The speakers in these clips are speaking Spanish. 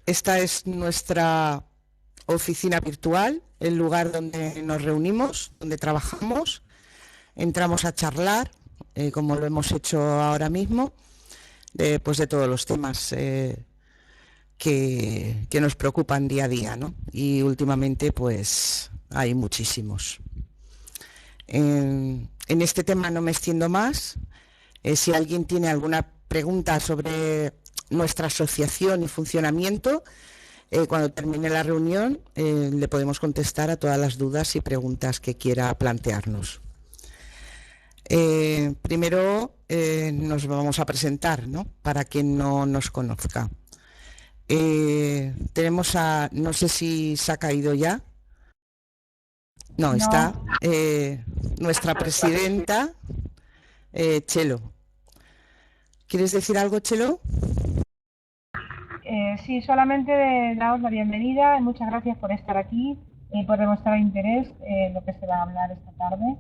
esta es nuestra oficina virtual, el lugar donde nos reunimos, donde trabajamos. Entramos a charlar, como lo hemos hecho ahora mismo, pues de todos los temas que nos preocupan día a día, ¿no? Y últimamente pues hay muchísimos. En este tema no me extiendo más. Si alguien tiene alguna pregunta sobre nuestra asociación y funcionamiento, cuando termine la reunión le podemos contestar a todas las dudas y preguntas que quiera plantearnos. Primero nos vamos a presentar, ¿no? Para quien no nos conozca. Tenemos a, no sé si se ha caído ya. No, está nuestra presidenta, Chelo. ¿Quieres decir algo, Chelo? Sí, solamente daros la bienvenida y muchas gracias por estar aquí y por demostrar interés en lo que se va a hablar esta tarde.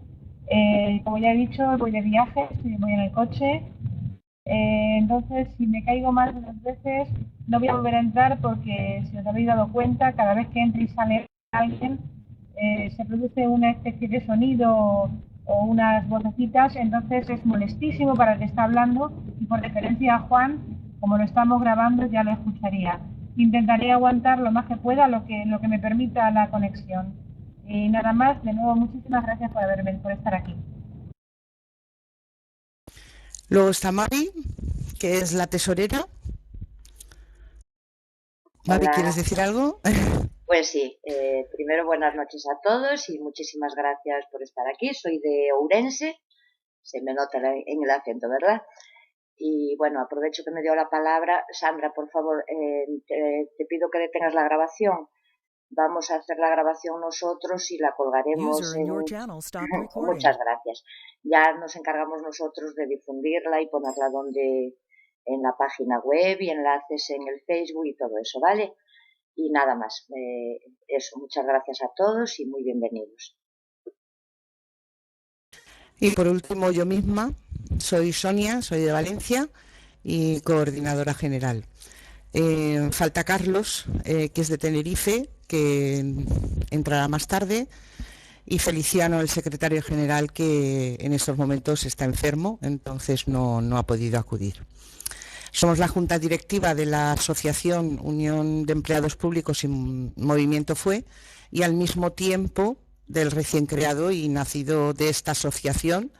Como ya he dicho, voy de viaje, voy en el coche, entonces si me caigo más de 2 veces no voy a volver a entrar porque, si os habéis dado cuenta, cada vez que entra y sale alguien se produce una especie de sonido o unas vocecitas, entonces es molestísimo para el que está hablando y por deferencia a Juan, como lo estamos grabando, ya lo escucharía. Intentaré aguantar lo más que pueda, lo que me permita la conexión. Y nada más, de nuevo, muchísimas gracias por estar aquí. Luego está Mavi, que es la tesorera. Mavi, ¿quieres Hola, decir algo? pues sí, primero buenas noches a todos y muchísimas gracias por estar aquí. Soy de Ourense, se me nota en el acento, ¿verdad? Y bueno, aprovecho que me dio la palabra. Sandra, por favor, te pido que detengas la grabación. Vamos a hacer la grabación nosotros y la colgaremos en... Muchas gracias. Ya nos encargamos nosotros de difundirla y ponerla en la página web y enlaces en el Facebook y todo eso, ¿vale? Y nada más, eso, muchas gracias a todos y muy bienvenidos. Y por último, yo misma, soy Sonia, soy de Valencia y coordinadora general. Falta Carlos, que es de Tenerife, que entrará más tarde, y Feliciano, el secretario general, que en estos momentos está enfermo, entonces no ha podido acudir. Somos la junta directiva de la Asociación Unión de Empleados Públicos y Movimiento FUE, y al mismo tiempo del recién creado y nacido de esta asociación,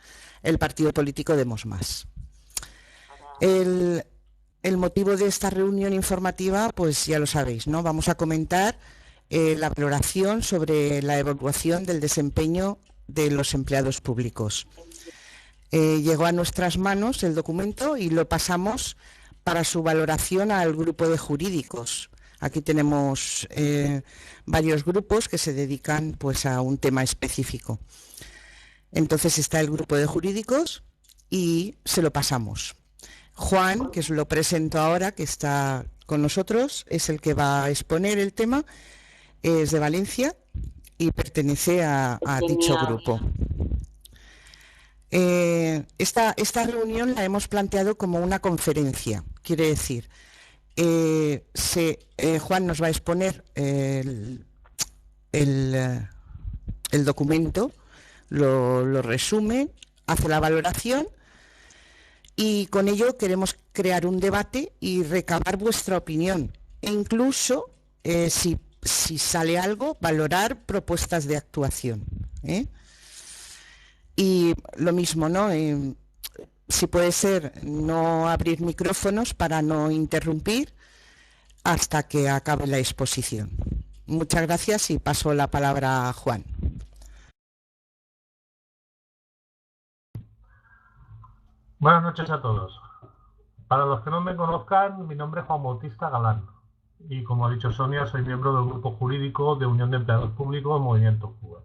el partido político Demos Más. El motivo de esta reunión informativa, pues ya lo sabéis, ¿no? Vamos a comentar la valoración sobre la evaluación del desempeño de los empleados públicos. Llegó a nuestras manos el documento y lo pasamos para su valoración al grupo de jurídicos. Aquí tenemos varios grupos que se dedican pues a un tema específico. Entonces está el grupo de jurídicos y se lo pasamos. Juan, que os lo presento ahora, que está con nosotros, es el que va a exponer el tema, es de Valencia y pertenece a dicho grupo. Esta reunión la hemos planteado como una conferencia, quiere decir, Juan nos va a exponer el documento, lo resume, hace la valoración y con ello queremos crear un debate y recabar vuestra opinión e incluso, si sale algo, valorar propuestas de actuación. Y lo mismo, ¿no? Si puede ser, no abrir micrófonos para no interrumpir hasta que acabe la exposición. Muchas gracias y paso la palabra a Juan. Buenas noches a todos. Para los que no me conozcan, mi nombre es Juan Bautista Galán y, como ha dicho Sonia, soy miembro del grupo jurídico de Unión de Empleados Públicos Movimiento FUE.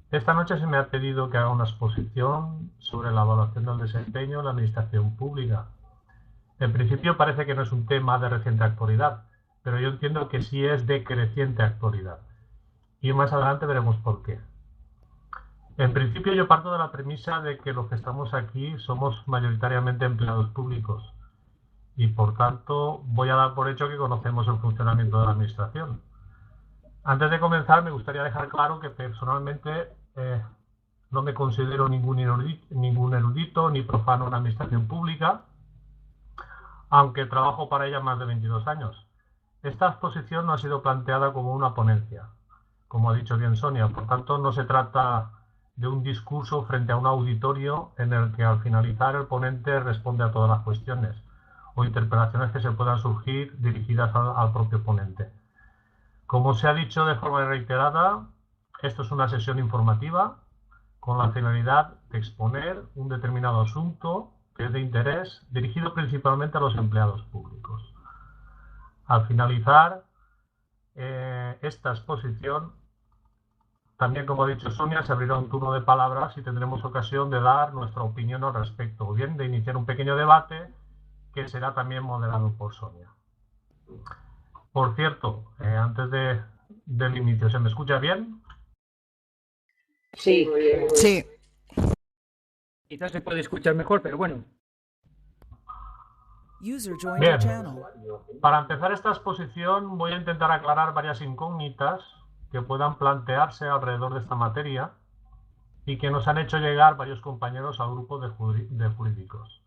Esta noche se me ha pedido que haga una exposición sobre la evaluación del desempeño en la administración pública. En principio parece que no es un tema de reciente actualidad, pero yo entiendo que sí es de creciente actualidad. Y más adelante veremos por qué. En principio yo parto de la premisa de que los que estamos aquí somos mayoritariamente empleados públicos. y por tanto voy a dar por hecho que conocemos el funcionamiento de la Administración. Antes de comenzar, me gustaría dejar claro que personalmente no me considero ningún erudito ni profano en la Administración Pública, aunque trabajo para ella más de 22 años. Esta exposición no ha sido planteada como una ponencia, como ha dicho bien Sonia, por tanto no se trata de un discurso frente a un auditorio en el que al finalizar el ponente responde a todas las cuestiones o interpelaciones que se puedan surgir dirigidas al propio ponente. Como se ha dicho de forma reiterada, esto es una sesión informativa con la finalidad de exponer un determinado asunto que es de interés dirigido principalmente a los empleados públicos. Al finalizar esta exposición, también, como ha dicho Sonia, se abrirá un turno de palabras y tendremos ocasión de dar nuestra opinión al respecto, o bien de iniciar un pequeño debate que será también moderado por Sonia. Por cierto, antes del inicio, ¿se me escucha bien? Sí. Sí. Quizás se puede escuchar mejor, pero bueno. Bien, para empezar esta exposición voy a intentar aclarar varias incógnitas que puedan plantearse alrededor de esta materia y que nos han hecho llegar varios compañeros al grupo de jurídicos.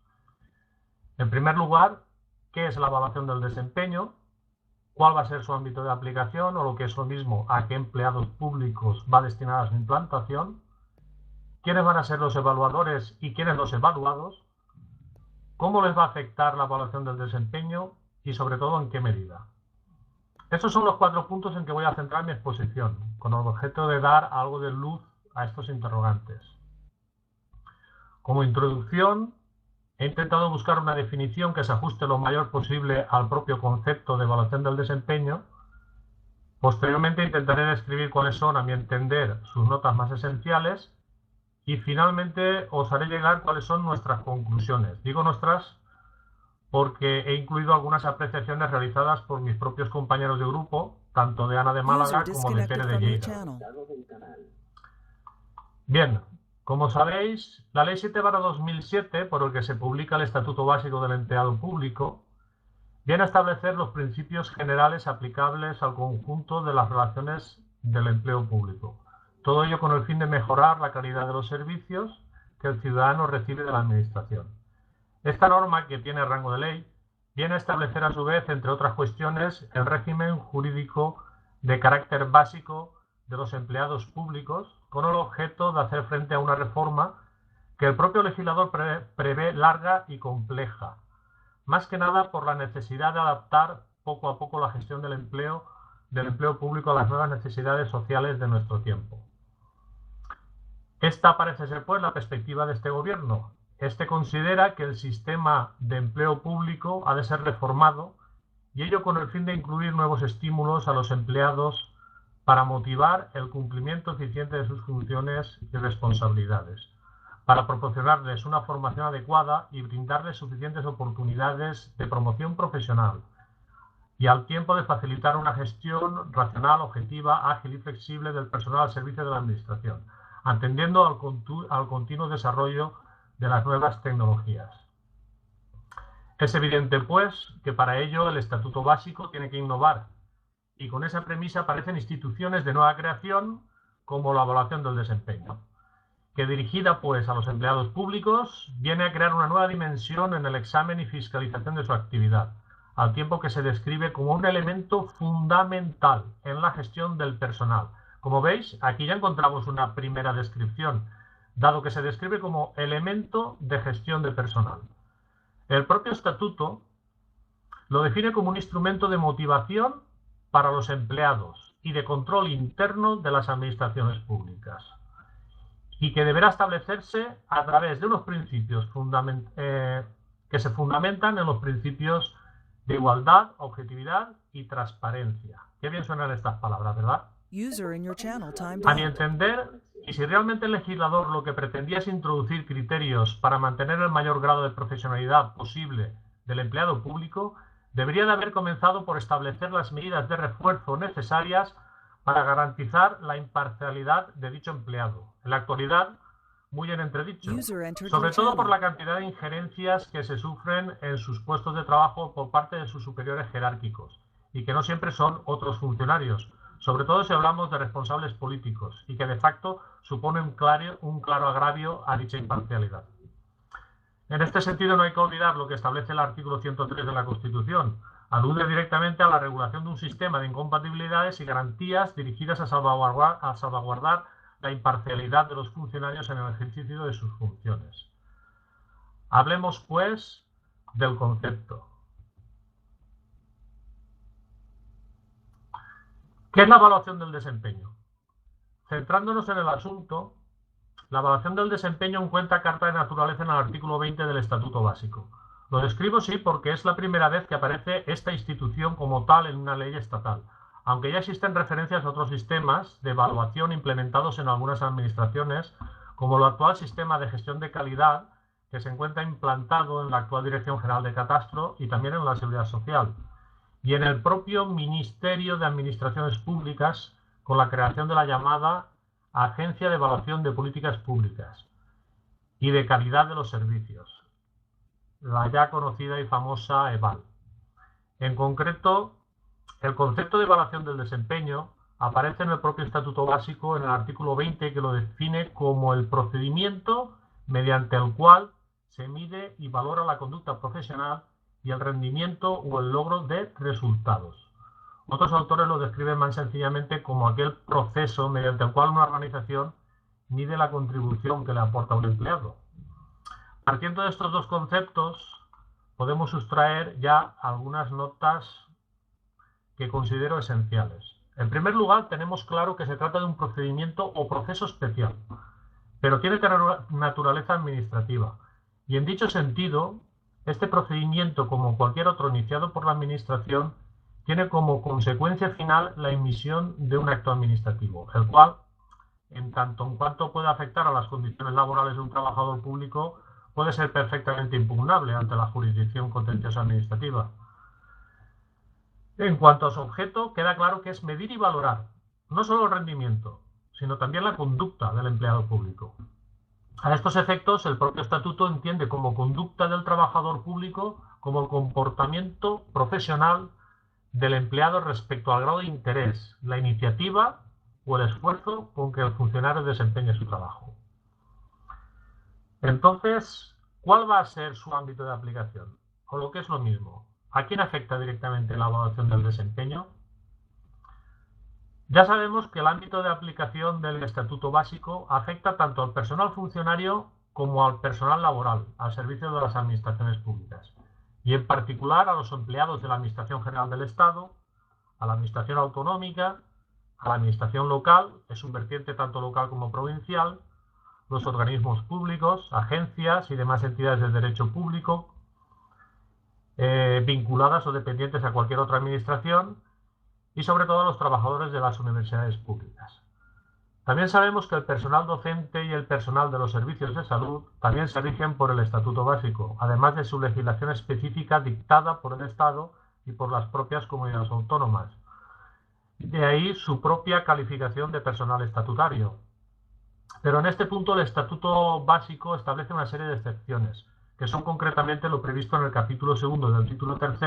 En primer lugar, ¿qué es la evaluación del desempeño? ¿Cuál va a ser su ámbito de aplicación o lo que es lo mismo, a qué empleados públicos va destinada su implantación? ¿Quiénes van a ser los evaluadores y quiénes los evaluados? ¿Cómo les va a afectar la evaluación del desempeño y sobre todo en qué medida? Estos son los 4 puntos en que voy a centrar mi exposición, con el objeto de dar algo de luz a estos interrogantes. Como introducción, he intentado buscar una definición que se ajuste lo mayor posible al propio concepto de evaluación del desempeño. Posteriormente intentaré describir cuáles son, a mi entender, sus notas más esenciales y finalmente os haré llegar cuáles son nuestras conclusiones. Digo nuestras porque he incluido algunas apreciaciones realizadas por mis propios compañeros de grupo, tanto de Ana de Málaga como de Pere de Lleida. Bien, como sabéis, la Ley 7/2007, por el que se publica el Estatuto Básico del Empleado Público, viene a establecer los principios generales aplicables al conjunto de las relaciones del empleo público. Todo ello con el fin de mejorar la calidad de los servicios que el ciudadano recibe de la Administración. Esta norma, que tiene rango de ley, viene a establecer a su vez, entre otras cuestiones, el régimen jurídico de carácter básico de los empleados públicos, con el objeto de hacer frente a una reforma que el propio legislador prevé larga y compleja, más que nada por la necesidad de adaptar poco a poco la gestión del empleo público a las nuevas necesidades sociales de nuestro tiempo. Esta parece ser, pues, la perspectiva de este gobierno. Este considera que el sistema de empleo público ha de ser reformado, y ello con el fin de incluir nuevos estímulos a los empleados para motivar el cumplimiento eficiente de sus funciones y responsabilidades, para proporcionarles una formación adecuada y brindarles suficientes oportunidades de promoción profesional, y al tiempo de facilitar una gestión racional, objetiva, ágil y flexible del personal al servicio de la Administración, atendiendo al continuo desarrollo de las nuevas tecnologías. Es evidente, pues, que para ello el Estatuto Básico tiene que innovar, y con esa premisa aparecen instituciones de nueva creación como la evaluación del desempeño, que dirigida, pues, a los empleados públicos, viene a crear una nueva dimensión en el examen y fiscalización de su actividad, al tiempo que se describe como un elemento fundamental en la gestión del personal. Como veis, aquí ya encontramos una primera descripción, dado que se describe como elemento de gestión de personal. El propio estatuto lo define como un instrumento de motivación para los empleados y de control interno de las administraciones públicas, y que deberá establecerse a través de unos principios que se fundamentan en los principios de igualdad, objetividad y transparencia. Qué bien suenan estas palabras, ¿verdad? A mi entender, y si realmente el legislador lo que pretendía es introducir criterios para mantener el mayor grado de profesionalidad posible del empleado público, debería de haber comenzado por establecer las medidas de refuerzo necesarias para garantizar la imparcialidad de dicho empleado. En la actualidad, muy en entredicho, sobre todo por la cantidad de injerencias que se sufren en sus puestos de trabajo por parte de sus superiores jerárquicos y que no siempre son otros funcionarios, sobre todo si hablamos de responsables políticos y que de facto supone un claro agravio a dicha imparcialidad. En este sentido no hay que olvidar lo que establece el artículo 103 de la Constitución. Alude directamente a la regulación de un sistema de incompatibilidades y garantías dirigidas a salvaguardar la imparcialidad de los funcionarios en el ejercicio de sus funciones. Hablemos, pues, del concepto. ¿Qué es la evaluación del desempeño? Centrándonos en el asunto, la evaluación del desempeño encuentra carta de naturaleza en el artículo 20 del Estatuto Básico. Lo describo, sí, porque es la primera vez que aparece esta institución como tal en una ley estatal, aunque ya existen referencias a otros sistemas de evaluación implementados en algunas administraciones, como el actual sistema de gestión de calidad, que se encuentra implantado en la actual Dirección General de Catastro y también en la Seguridad Social, y en el propio Ministerio de Administraciones Públicas, con la creación de la llamada Agencia de Evaluación de Políticas Públicas y de Calidad de los Servicios, la ya conocida y famosa EVAL. En concreto, el concepto de evaluación del desempeño aparece en el propio Estatuto Básico en el artículo 20, que lo define como el procedimiento mediante el cual se mide y valora la conducta profesional y el rendimiento o el logro de resultados. Otros autores lo describen más sencillamente como aquel proceso mediante el cual una organización mide la contribución que le aporta a un empleado. Partiendo de estos dos conceptos, podemos sustraer ya algunas notas que considero esenciales. En primer lugar, tenemos claro que se trata de un procedimiento o proceso especial, pero tiene naturaleza administrativa. Y en dicho sentido, este procedimiento, como cualquier otro iniciado por la Administración, tiene como consecuencia final la emisión de un acto administrativo, el cual, en tanto en cuanto puede afectar a las condiciones laborales de un trabajador público, puede ser perfectamente impugnable ante la jurisdicción contenciosa administrativa. En cuanto a su objeto, queda claro que es medir y valorar no solo el rendimiento, sino también la conducta del empleado público. A estos efectos, el propio Estatuto entiende como conducta del trabajador público como el comportamiento profesional del empleado respecto al grado de interés, la iniciativa o el esfuerzo con que el funcionario desempeñe su trabajo. Entonces, ¿cuál va a ser su ámbito de aplicación? O lo que es lo mismo, ¿a quién afecta directamente la evaluación del desempeño? Ya sabemos que el ámbito de aplicación del Estatuto Básico afecta tanto al personal funcionario como al personal laboral, al servicio de las administraciones públicas, y en particular a los empleados de la Administración General del Estado, a la Administración Autonómica, a la Administración Local, es un vertiente tanto local como provincial, los organismos públicos, agencias y demás entidades de derecho público, vinculadas o dependientes a cualquier otra administración, y sobre todo a los trabajadores de las universidades públicas. También sabemos que el personal docente y el personal de los servicios de salud también se rigen por el Estatuto Básico, además de su legislación específica dictada por el Estado y por las propias comunidades autónomas. De ahí su propia calificación de personal estatutario. Pero en este punto el Estatuto Básico establece una serie de excepciones, que son concretamente lo previsto en el capítulo 2 del título 3,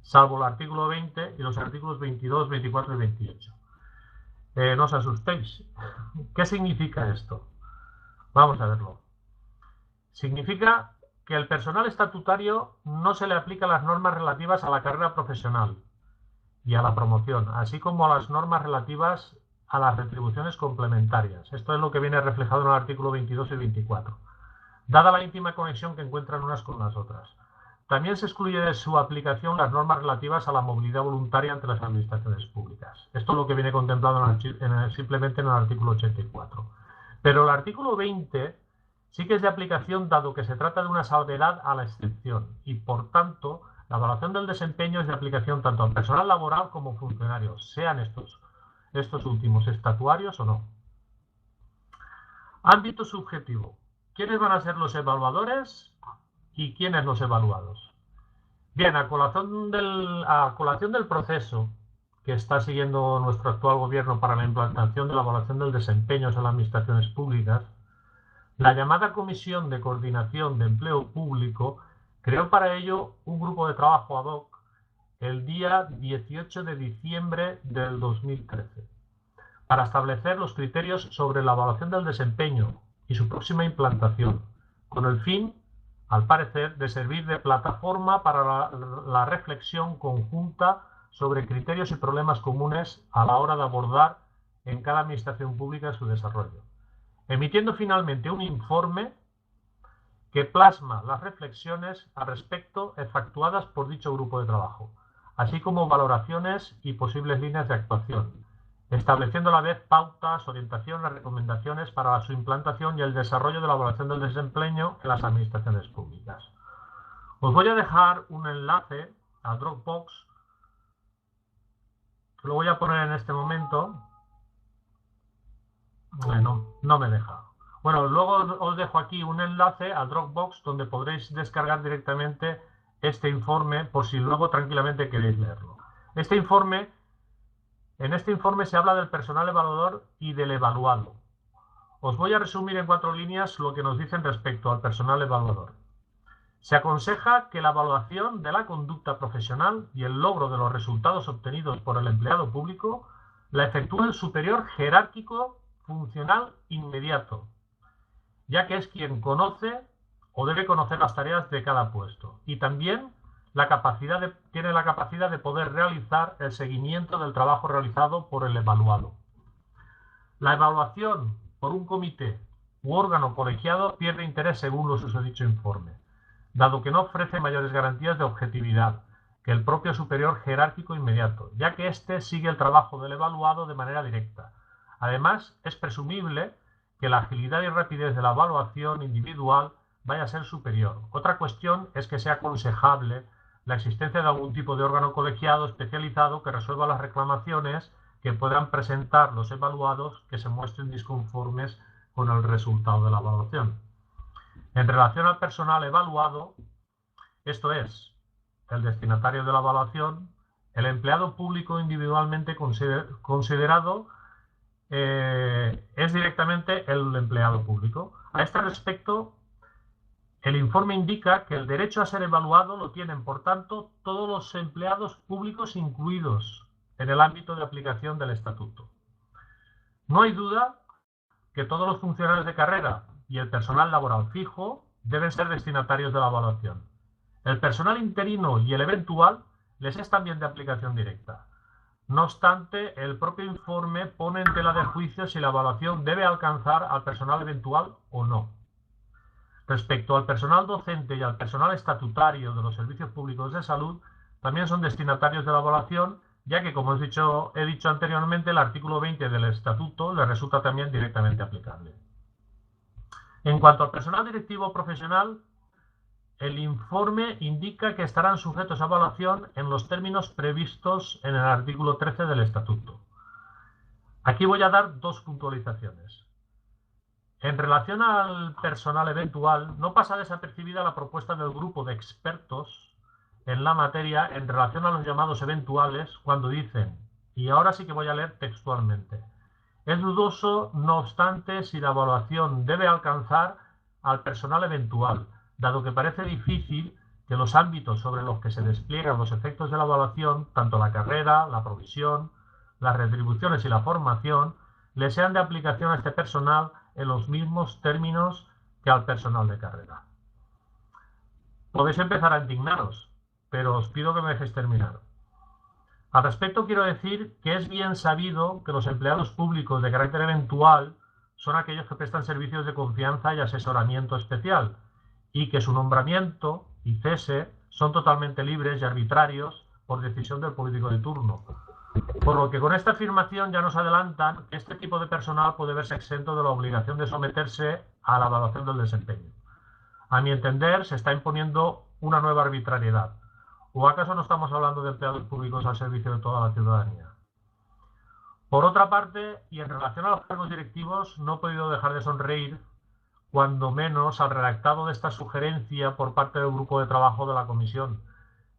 salvo el artículo 20 y los artículos 22, 24 y 28. No os asustéis. ¿Qué significa esto? Vamos a verlo. Significa que al personal estatutario no se le aplican las normas relativas a la carrera profesional y a la promoción, así como a las normas relativas a las retribuciones complementarias. Esto es lo que viene reflejado en el artículo 22 y 24, dada la íntima conexión que encuentran unas con las otras. También se excluye de su aplicación las normas relativas a la movilidad voluntaria entre las administraciones públicas. Esto es lo que viene contemplado simplemente en el artículo 84. Pero el artículo 20 sí que es de aplicación, dado que se trata de una salvedad a la excepción, y por tanto la evaluación del desempeño es de aplicación tanto al personal laboral como funcionarios, sean estos últimos estatuarios o no. Ámbito subjetivo. ¿Quiénes van a ser los evaluadores y quiénes los evaluados? Bien, a colación del proceso que está siguiendo nuestro actual gobierno para la implantación de la evaluación del desempeño en las administraciones públicas, La llamada Comisión de Coordinación de Empleo Público creó para ello un grupo de trabajo ad hoc el día 18 de diciembre del 2013 para establecer los criterios sobre la evaluación del desempeño y su próxima implantación, con el fin, al parecer, de servir de plataforma para la reflexión conjunta sobre criterios y problemas comunes a la hora de abordar en cada administración pública su desarrollo, emitiendo finalmente un informe que plasma las reflexiones al respecto efectuadas por dicho grupo de trabajo, así como valoraciones y posibles líneas de actuación, estableciendo a la vez pautas, orientaciones, recomendaciones para su implantación y el desarrollo de la evaluación del desempeño en las administraciones públicas. Os voy a dejar un enlace a Dropbox, que lo voy a poner en este momento. Bueno, no me deja. Bueno, luego os dejo aquí un enlace al Dropbox donde podréis descargar directamente este informe por si luego tranquilamente queréis leerlo. En este informe se habla del personal evaluador y del evaluado. Os voy a resumir en 4 líneas lo que nos dicen respecto al personal evaluador. Se aconseja que la evaluación de la conducta profesional y el logro de los resultados obtenidos por el empleado público la efectúe el superior jerárquico funcional inmediato, ya que es quien conoce o debe conocer las tareas de cada puesto y también tiene la capacidad de poder realizar el seguimiento del trabajo realizado por el evaluado. La evaluación por un comité u órgano colegiado pierde interés según lo susodicho informe, dado que no ofrece mayores garantías de objetividad que el propio superior jerárquico inmediato, ya que éste sigue el trabajo del evaluado de manera directa. Además, es presumible que la agilidad y rapidez de la evaluación individual vaya a ser superior. Otra cuestión es que sea aconsejable la existencia de algún tipo de órgano colegiado especializado que resuelva las reclamaciones que puedan presentar los evaluados que se muestren disconformes con el resultado de la evaluación. En relación al personal evaluado, esto es, el destinatario de la evaluación, el empleado público individualmente considerado es directamente el empleado público. A este respecto, el informe indica que el derecho a ser evaluado lo tienen, por tanto, todos los empleados públicos incluidos en el ámbito de aplicación del Estatuto. No hay duda que todos los funcionarios de carrera y el personal laboral fijo deben ser destinatarios de la evaluación. El personal interino y el eventual les es también de aplicación directa. No obstante, el propio informe pone en tela de juicio si la evaluación debe alcanzar al personal eventual o no. Respecto al personal docente y al personal estatutario de los servicios públicos de salud, también son destinatarios de la evaluación, ya que, como he dicho anteriormente, el artículo 20 del Estatuto les resulta también directamente aplicable. En cuanto al personal directivo profesional, el informe indica que estarán sujetos a evaluación en los términos previstos en el artículo 13 del Estatuto. Aquí voy a dar 2 puntualizaciones. En relación al personal eventual, no pasa desapercibida la propuesta del grupo de expertos en la materia en relación a los llamados eventuales cuando dicen, y ahora sí que voy a leer textualmente, es dudoso, no obstante, si la evaluación debe alcanzar al personal eventual, dado que parece difícil que los ámbitos sobre los que se despliegan los efectos de la evaluación, tanto la carrera, la provisión, las retribuciones y la formación, le sean de aplicación a este personal en los mismos términos que al personal de carrera. Podéis empezar a indignaros, pero os pido que me dejéis terminar. Al respecto quiero decir que es bien sabido que los empleados públicos de carácter eventual son aquellos que prestan servicios de confianza y asesoramiento especial, y que su nombramiento y cese son totalmente libres y arbitrarios por decisión del político de turno. Por lo que con esta afirmación ya nos adelantan que este tipo de personal puede verse exento de la obligación de someterse a la evaluación del desempeño. A mi entender, se está imponiendo una nueva arbitrariedad. ¿O acaso no estamos hablando de empleados públicos al servicio de toda la ciudadanía? Por otra parte, y en relación a los cargos directivos, no he podido dejar de sonreír, cuando menos al redactado de esta sugerencia por parte del grupo de trabajo de la comisión,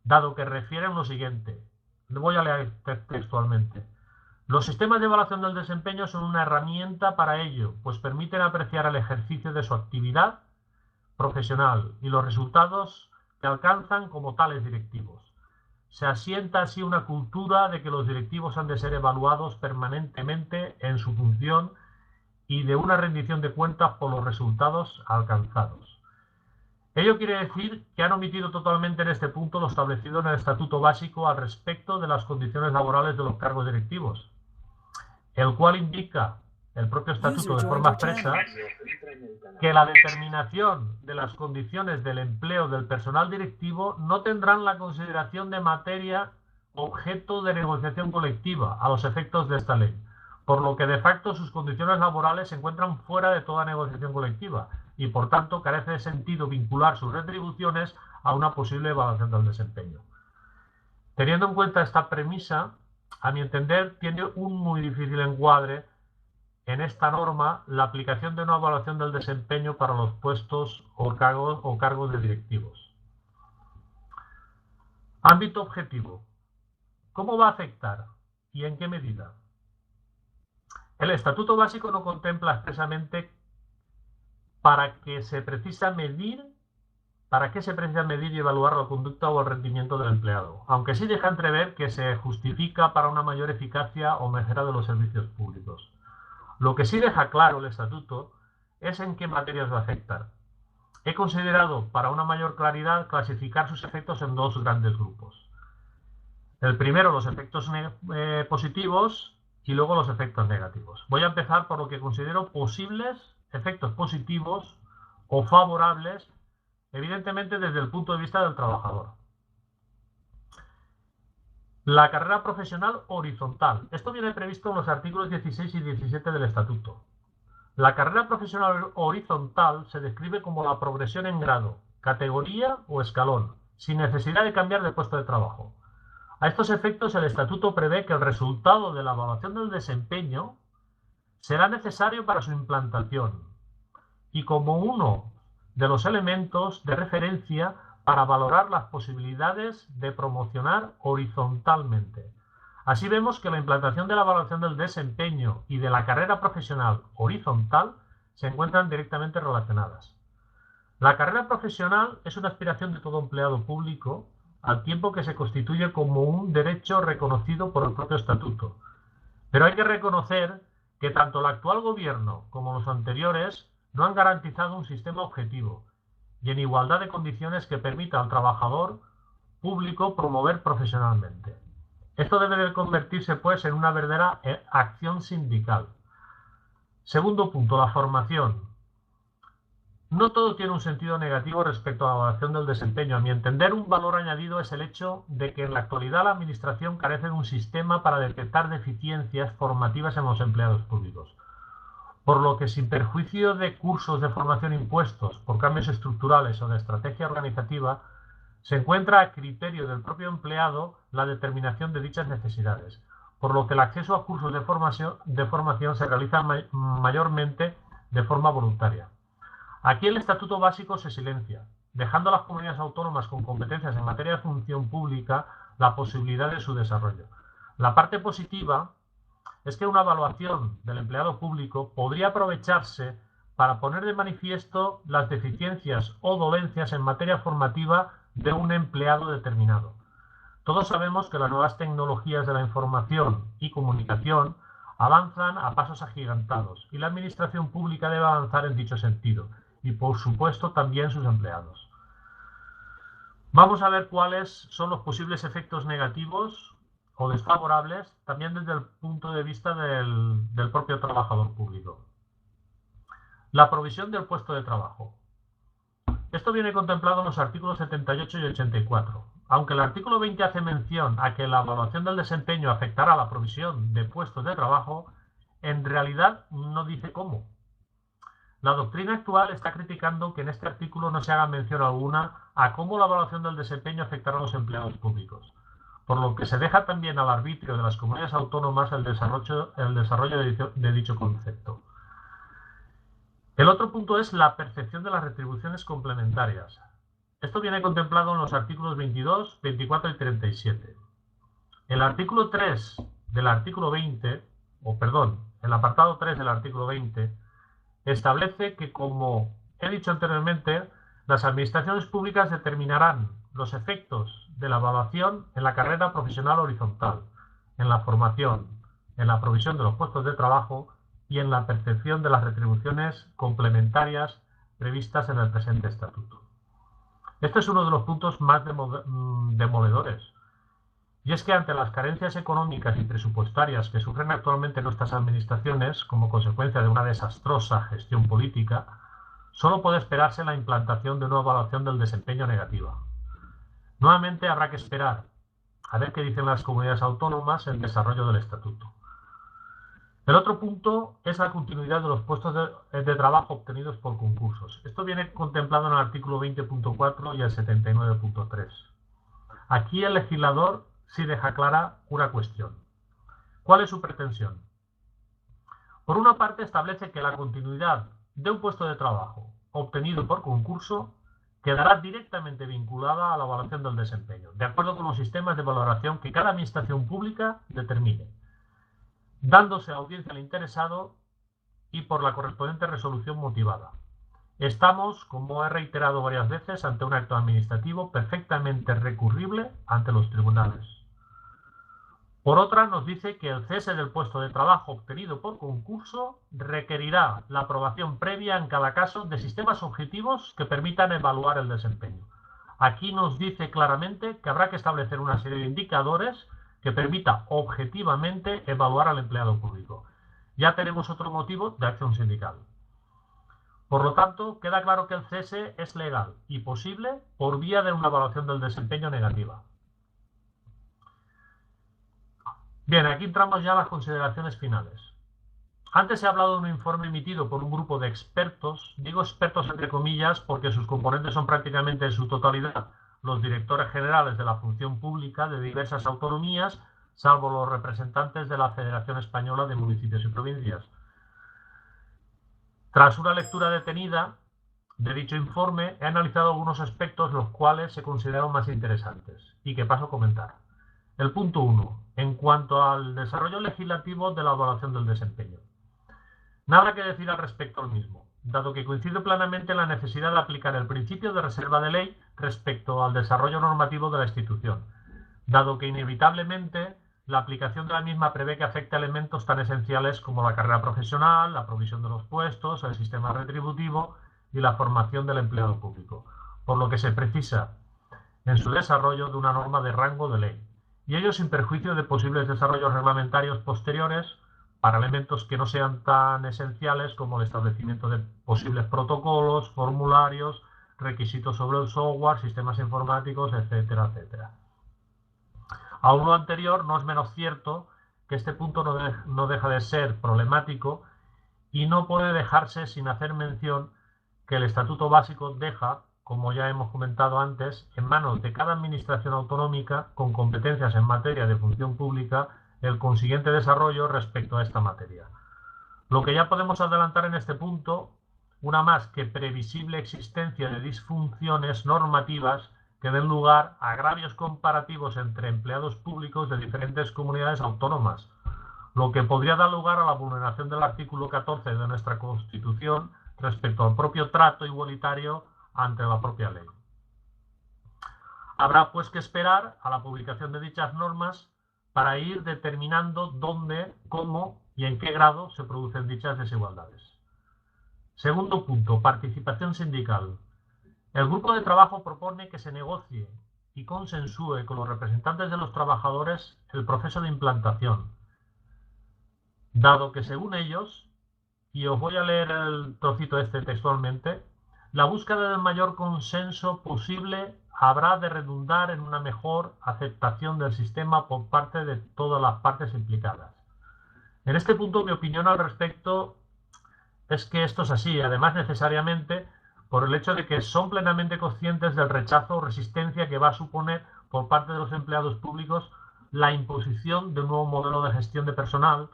dado que refieren lo siguiente. Voy a leer textualmente. Los sistemas de evaluación del desempeño son una herramienta para ello, pues permiten apreciar el ejercicio de su actividad profesional y los resultados que alcanzan como tales directivos. Se asienta así una cultura de que los directivos han de ser evaluados permanentemente en su función y de una rendición de cuentas por los resultados alcanzados. Ello quiere decir que han omitido totalmente en este punto lo establecido en el Estatuto Básico al respecto de las condiciones laborales de los cargos directivos, el cual indica el propio Estatuto de forma expresa que la determinación de las condiciones del empleo del personal directivo no tendrán la consideración de materia objeto de negociación colectiva a los efectos de esta ley, por lo que de facto sus condiciones laborales se encuentran fuera de toda negociación colectiva y por tanto carece de sentido vincular sus retribuciones a una posible evaluación del desempeño. Teniendo en cuenta esta premisa, a mi entender, tiene un muy difícil encuadre en esta norma la aplicación de una evaluación del desempeño para los puestos o cargos de directivos. Ámbito objetivo. ¿Cómo va a afectar y en qué medida? El Estatuto Básico no contempla expresamente para qué se precisa medir y evaluar la conducta o el rendimiento del empleado, aunque sí deja entrever que se justifica para una mayor eficacia o mejora de los servicios públicos. Lo que sí deja claro el Estatuto es en qué materias va a afectar. He considerado, para una mayor claridad, clasificar sus efectos en dos grandes grupos. El primero, los efectos positivos, y luego los efectos negativos. Voy a empezar por lo que considero posibles efectos positivos o favorables, evidentemente desde el punto de vista del trabajador. La carrera profesional horizontal. Esto viene previsto en los artículos 16 y 17 del Estatuto. La carrera profesional horizontal se describe como la progresión en grado, categoría o escalón, sin necesidad de cambiar de puesto de trabajo. A estos efectos, el Estatuto prevé que el resultado de la evaluación del desempeño será necesario para su implantación y como uno de los elementos de referencia para valorar las posibilidades de promocionar horizontalmente. Así vemos que la implantación de la evaluación del desempeño y de la carrera profesional horizontal se encuentran directamente relacionadas. La carrera profesional es una aspiración de todo empleado público, al tiempo que se constituye como un derecho reconocido por el propio Estatuto. Pero hay que reconocer que tanto el actual gobierno como los anteriores no han garantizado un sistema objetivo y en igualdad de condiciones que permita al trabajador público promover profesionalmente. Esto debe de convertirse, pues, en una verdadera acción sindical. Segundo punto, la formación. No todo tiene un sentido negativo respecto a la evaluación del desempeño. A mi entender, un valor añadido es el hecho de que en la actualidad la Administración carece de un sistema para detectar deficiencias formativas en los empleados públicos. Por lo que, sin perjuicio de cursos de formación impuestos por cambios estructurales o de estrategia organizativa, se encuentra a criterio del propio empleado la determinación de dichas necesidades, por lo que el acceso a cursos de formación se realiza mayormente de forma voluntaria. Aquí el Estatuto Básico se silencia, dejando a las comunidades autónomas con competencias en materia de función pública la posibilidad de su desarrollo. La parte positiva es que una evaluación del empleado público podría aprovecharse para poner de manifiesto las deficiencias o dolencias en materia formativa de un empleado determinado. Todos sabemos que las nuevas tecnologías de la información y comunicación avanzan a pasos agigantados y la Administración pública debe avanzar en dicho sentido y, por supuesto, también sus empleados. Vamos a ver cuáles son los posibles efectos negativos o desfavorables, también desde el punto de vista del propio trabajador público. La provisión del puesto de trabajo. Esto viene contemplado en los artículos 78 y 84. Aunque el artículo 20 hace mención a que la evaluación del desempeño afectará a la provisión de puestos de trabajo, en realidad no dice cómo. La doctrina actual está criticando que en este artículo no se haga mención alguna a cómo la evaluación del desempeño afectará a los empleados públicos, por lo que se deja también al arbitrio de las comunidades autónomas el desarrollo de dicho concepto. El otro punto es la percepción de las retribuciones complementarias. Esto viene contemplado en los artículos 22, 24 y 37. El artículo 3 del artículo 20, el apartado 3 del artículo 20, establece que, como he dicho anteriormente, las administraciones públicas determinarán los efectos de la evaluación en la carrera profesional horizontal, en la formación, en la provisión de los puestos de trabajo y en la percepción de las retribuciones complementarias previstas en el presente estatuto. Este es uno de los puntos más demoledores. Y es que ante las carencias económicas y presupuestarias que sufren actualmente nuestras administraciones como consecuencia de una desastrosa gestión política, solo puede esperarse la implantación de una evaluación del desempeño negativa. Nuevamente habrá que esperar a ver qué dicen las comunidades autónomas en el desarrollo del estatuto. El otro punto es la continuidad de los puestos de trabajo obtenidos por concursos. Esto viene contemplado en el artículo 20.4 y el 79.3. Aquí el legislador sí deja clara una cuestión. ¿Cuál es su pretensión? Por una parte, establece que la continuidad de un puesto de trabajo obtenido por concurso quedará directamente vinculada a la evaluación del desempeño, de acuerdo con los sistemas de valoración que cada administración pública determine, dándose audiencia al interesado y por la correspondiente resolución motivada. Estamos, como he reiterado varias veces, ante un acto administrativo perfectamente recurrible ante los tribunales. Por otra, nos dice que el cese del puesto de trabajo obtenido por concurso requerirá la aprobación previa en cada caso de sistemas objetivos que permitan evaluar el desempeño. Aquí nos dice claramente que habrá que establecer una serie de indicadores que permita objetivamente evaluar al empleado público. Ya tenemos otro motivo de acción sindical. Por lo tanto, queda claro que el cese es legal y posible por vía de una evaluación del desempeño negativa. Bien, aquí entramos ya a las consideraciones finales. Antes he hablado de un informe emitido por un grupo de expertos, digo expertos entre comillas porque sus componentes son prácticamente en su totalidad los directores generales de la función pública de diversas autonomías, salvo los representantes de la Federación Española de Municipios y Provincias. Tras una lectura detenida de dicho informe, he analizado algunos aspectos los cuales se consideran más interesantes y que paso a comentar. El punto 1. En cuanto al desarrollo legislativo de la evaluación del desempeño. Nada que decir al respecto al mismo, dado que coincide plenamente en la necesidad de aplicar el principio de reserva de ley respecto al desarrollo normativo de la institución, dado que inevitablemente la aplicación de la misma prevé que afecte a elementos tan esenciales como la carrera profesional, la provisión de los puestos, el sistema retributivo y la formación del empleado público, por lo que se precisa en su desarrollo de una norma de rango de ley, y ello sin perjuicio de posibles desarrollos reglamentarios posteriores para elementos que no sean tan esenciales como el establecimiento de posibles protocolos, formularios, requisitos sobre el software, sistemas informáticos, etcétera, etcétera. Aún lo anterior, no es menos cierto que este punto no deja de ser problemático y no puede dejarse sin hacer mención que el Estatuto Básico deja, como ya hemos comentado antes, en manos de cada administración autonómica con competencias en materia de función pública el consiguiente desarrollo respecto a esta materia. Lo que ya podemos adelantar en este punto, una más que previsible existencia de disfunciones normativas que den lugar a agravios comparativos entre empleados públicos de diferentes comunidades autónomas, lo que podría dar lugar a la vulneración del artículo 14 de nuestra Constitución respecto al propio trato igualitario ante la propia ley. Habrá pues que esperar a la publicación de dichas normas para ir determinando dónde, cómo y en qué grado se producen dichas desigualdades. Segundo punto, participación sindical. El grupo de trabajo propone que se negocie y consensúe con los representantes de los trabajadores el proceso de implantación, dado que según ellos, y os voy a leer el trocito este textualmente, la búsqueda del mayor consenso posible habrá de redundar en una mejor aceptación del sistema por parte de todas las partes implicadas. En este punto, mi opinión al respecto es que esto es así, además necesariamente por el hecho de que son plenamente conscientes del rechazo o resistencia que va a suponer por parte de los empleados públicos la imposición de un nuevo modelo de gestión de personal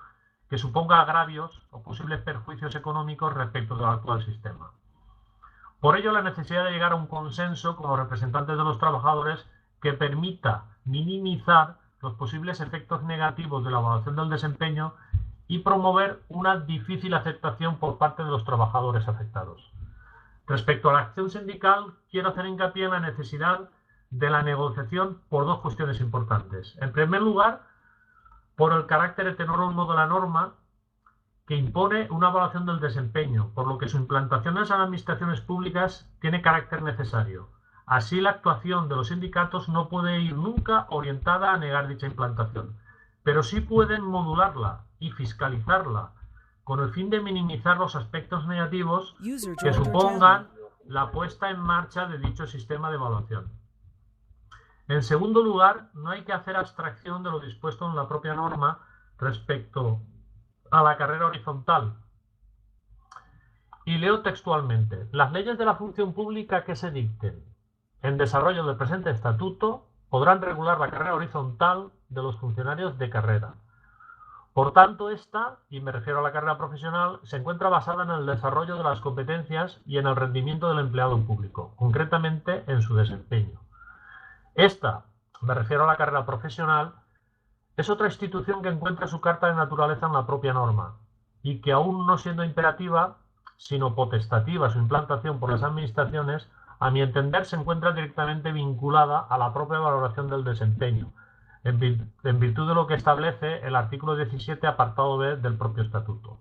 que suponga agravios o posibles perjuicios económicos respecto del actual sistema. Por ello, la necesidad de llegar a un consenso con los representantes de los trabajadores que permita minimizar los posibles efectos negativos de la evaluación del desempeño y promover una difícil aceptación por parte de los trabajadores afectados. Respecto a la acción sindical, quiero hacer hincapié en la necesidad de la negociación por dos cuestiones importantes. En primer lugar, por el carácter heterónomo de la norma, que impone una evaluación del desempeño, por lo que su implantación en las administraciones públicas tiene carácter necesario. Así, la actuación de los sindicatos no puede ir nunca orientada a negar dicha implantación, pero sí pueden modularla y fiscalizarla, con el fin de minimizar los aspectos negativos que supongan la puesta en marcha de dicho sistema de evaluación. En segundo lugar, no hay que hacer abstracción de lo dispuesto en la propia norma respecto a la carrera horizontal. Y leo textualmente: las leyes de la función pública que se dicten en desarrollo del presente estatuto podrán regular la carrera horizontal de los funcionarios de carrera. Por tanto, esta, y me refiero a la carrera profesional, se encuentra basada en el desarrollo de las competencias y en el rendimiento del empleado público, concretamente en su desempeño. Esta, me refiero a la carrera profesional, es otra institución que encuentra su carta de naturaleza en la propia norma y que, aún no siendo imperativa, sino potestativa su implantación por las administraciones, a mi entender se encuentra directamente vinculada a la propia valoración del desempeño, en virtud de lo que establece el artículo 17, apartado B del propio estatuto.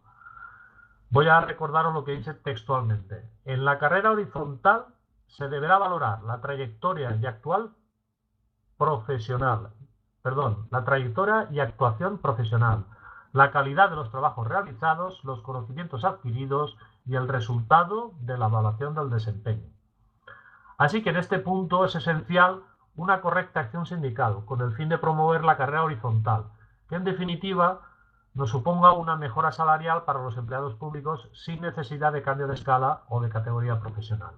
Voy a recordaros lo que dice textualmente. En la carrera horizontal se deberá valorar la trayectoria y actuación profesional, la calidad de los trabajos realizados, los conocimientos adquiridos y el resultado de la evaluación del desempeño. Así que en este punto es esencial una correcta acción sindical con el fin de promover la carrera horizontal, que en definitiva nos suponga una mejora salarial para los empleados públicos sin necesidad de cambio de escala o de categoría profesional.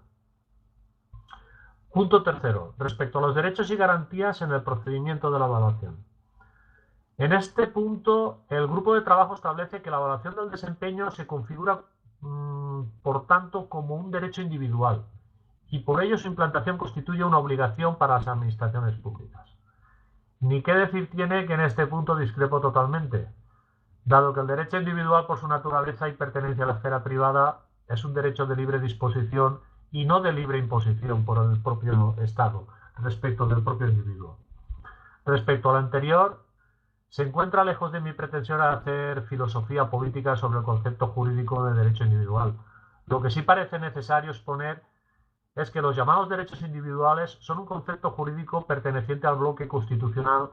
Punto tercero, respecto a los derechos y garantías en el procedimiento de la evaluación. En este punto, el grupo de trabajo establece que la evaluación del desempeño se configura, por tanto, como un derecho individual, y por ello su implantación constituye una obligación para las administraciones públicas. Ni qué decir tiene que en este punto discrepo totalmente, dado que el derecho individual por su naturaleza y pertenencia a la esfera privada es un derecho de libre disposición y no de libre imposición por el propio Estado respecto del propio individuo. Respecto a lo anterior, se encuentra lejos de mi pretensión a hacer filosofía política sobre el concepto jurídico de derecho individual. Lo que sí parece necesario exponer es que los llamados derechos individuales son un concepto jurídico perteneciente al bloque constitucional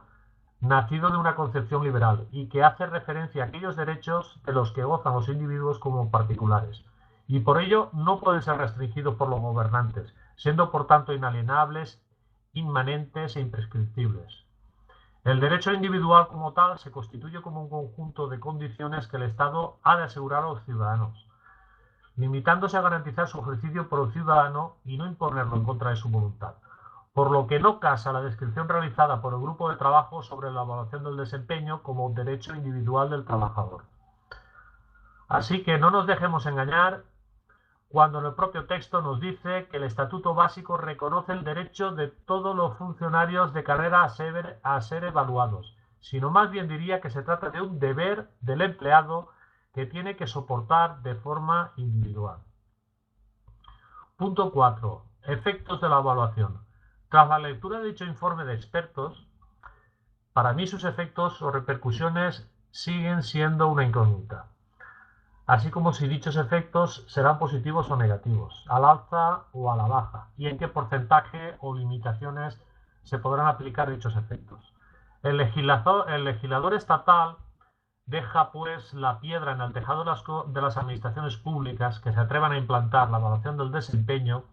nacido de una concepción liberal y que hace referencia a aquellos derechos de los que gozan los individuos como particulares y por ello no pueden ser restringidos por los gobernantes, siendo por tanto inalienables, inmanentes e imprescriptibles. El derecho individual como tal se constituye como un conjunto de condiciones que el Estado ha de asegurar a los ciudadanos, limitándose a garantizar su ejercicio por el ciudadano y no imponerlo en contra de su voluntad, por lo que no casa la descripción realizada por el grupo de trabajo sobre la evaluación del desempeño como derecho individual del trabajador. Así que no nos dejemos engañar cuando en el propio texto nos dice que el Estatuto Básico reconoce el derecho de todos los funcionarios de carrera a ser evaluados, sino más bien diría que se trata de un deber del empleado que tiene que soportar de forma individual. Punto 4. Efectos de la evaluación. Tras la lectura de dicho informe de expertos, para mí sus efectos o repercusiones siguen siendo una incógnita, así como si dichos efectos serán positivos o negativos, al alza o a la baja, y en qué porcentaje o limitaciones se podrán aplicar dichos efectos. El legislador estatal deja pues la piedra en el tejado de las administraciones públicas que se atrevan a implantar la evaluación del desempeño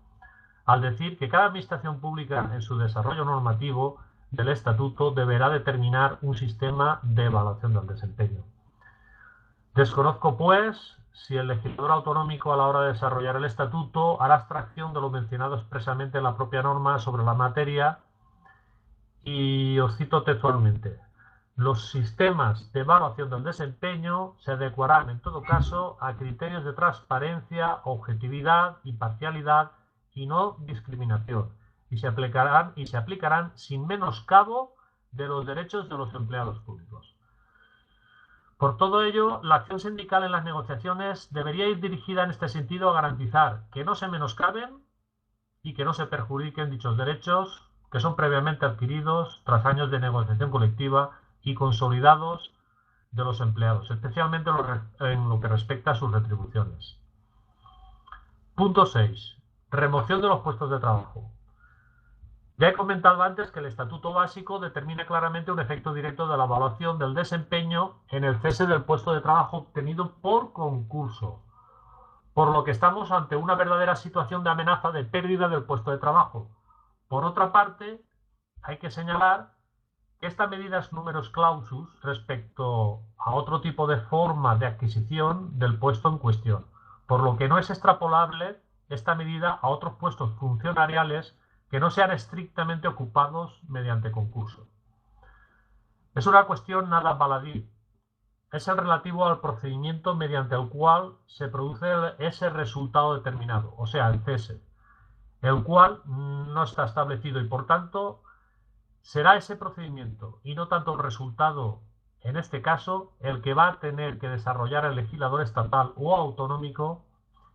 al decir que cada administración pública en su desarrollo normativo del estatuto deberá determinar un sistema de evaluación del desempeño. Desconozco pues si el legislador autonómico a la hora de desarrollar el estatuto hará abstracción de lo mencionado expresamente en la propia norma sobre la materia y os cito textualmente. Los sistemas de evaluación del desempeño se adecuarán en todo caso a criterios de transparencia, objetividad, imparcialidad y no discriminación y se aplicarán sin menoscabo de los derechos de los empleados públicos. Por todo ello, la acción sindical en las negociaciones debería ir dirigida en este sentido a garantizar que no se menoscaben y que no se perjudiquen dichos derechos que son previamente adquiridos tras años de negociación colectiva y consolidados de los empleados, especialmente en lo que respecta a sus retribuciones. Punto 6. Remoción de los puestos de trabajo. Ya he comentado antes que el Estatuto Básico determina claramente un efecto directo de la evaluación del desempeño en el cese del puesto de trabajo obtenido por concurso, por lo que estamos ante una verdadera situación de amenaza de pérdida del puesto de trabajo. Por otra parte, hay que señalar que esta medida es numerus clausus respecto a otro tipo de forma de adquisición del puesto en cuestión, por lo que no es extrapolable esta medida a otros puestos funcionariales que no sean estrictamente ocupados mediante concurso. Es una cuestión nada baladí. Es el relativo al procedimiento mediante el cual se produce ese resultado determinado, o sea, el cese, el cual no está establecido y, por tanto, será ese procedimiento y no tanto el resultado, en este caso, el que va a tener que desarrollar el legislador estatal o autonómico,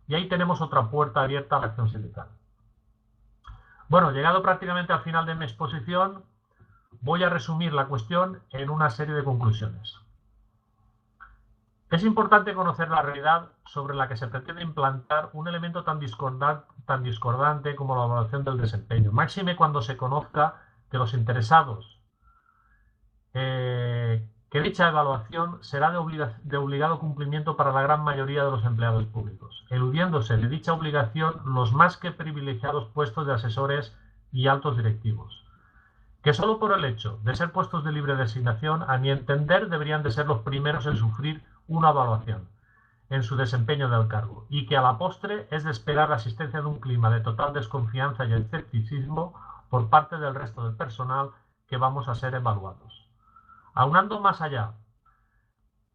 y ahí tenemos otra puerta abierta a la acción sindical. Bueno, llegado prácticamente al final de mi exposición, voy a resumir la cuestión en una serie de conclusiones. Es importante conocer la realidad sobre la que se pretende implantar un elemento tan discordante como la evaluación del desempeño, máxime cuando se conozca que los interesados que dicha evaluación será de obligado cumplimiento para la gran mayoría de los empleados públicos, eludiéndose de dicha obligación los más que privilegiados puestos de asesores y altos directivos, que solo por el hecho de ser puestos de libre designación, a mi entender, deberían de ser los primeros en sufrir una evaluación en su desempeño del cargo, y que a la postre es de esperar la existencia de un clima de total desconfianza y escepticismo por parte del resto del personal que vamos a ser evaluados. Aunando más allá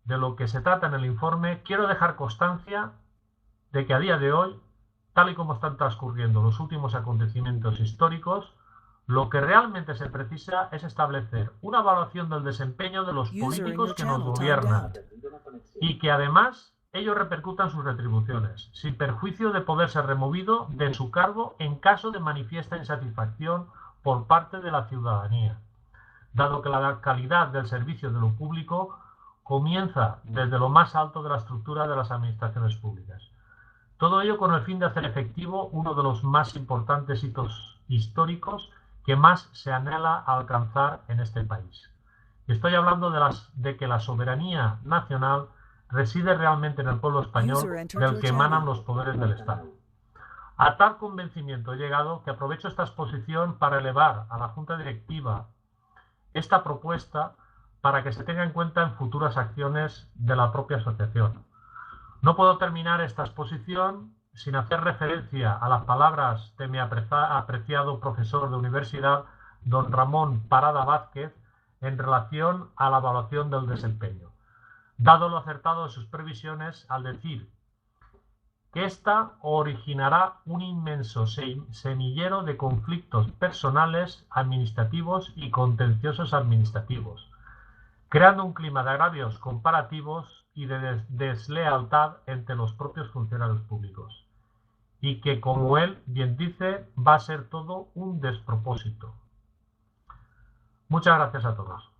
de lo que se trata en el informe, quiero dejar constancia de que a día de hoy, tal y como están transcurriendo los últimos acontecimientos históricos, lo que realmente se precisa es establecer una evaluación del desempeño de los políticos que nos gobiernan y que además ello repercuta en sus retribuciones, sin perjuicio de poder ser removido de su cargo en caso de manifiesta insatisfacción por parte de la ciudadanía, dado que la calidad del servicio de lo público comienza desde lo más alto de la estructura de las administraciones públicas. Todo ello con el fin de hacer efectivo uno de los más importantes hitos históricos que más se anhela alcanzar en este país. Estoy hablando de que la soberanía nacional reside realmente en el pueblo español, del que emanan los poderes del Estado. A tal convencimiento he llegado que aprovecho esta exposición para elevar a la Junta Directiva esta propuesta para que se tenga en cuenta en futuras acciones de la propia asociación. No puedo terminar esta exposición sin hacer referencia a las palabras de mi apreciado profesor de universidad, don Ramón Parada Vázquez, en relación a la evaluación del desempeño, dado lo acertado de sus previsiones al decir que ésta originará un inmenso semillero de conflictos personales, administrativos y contenciosos administrativos, creando un clima de agravios comparativos y de deslealtad entre los propios funcionarios públicos, y que, como él bien dice, va a ser todo un despropósito. Muchas gracias a todos.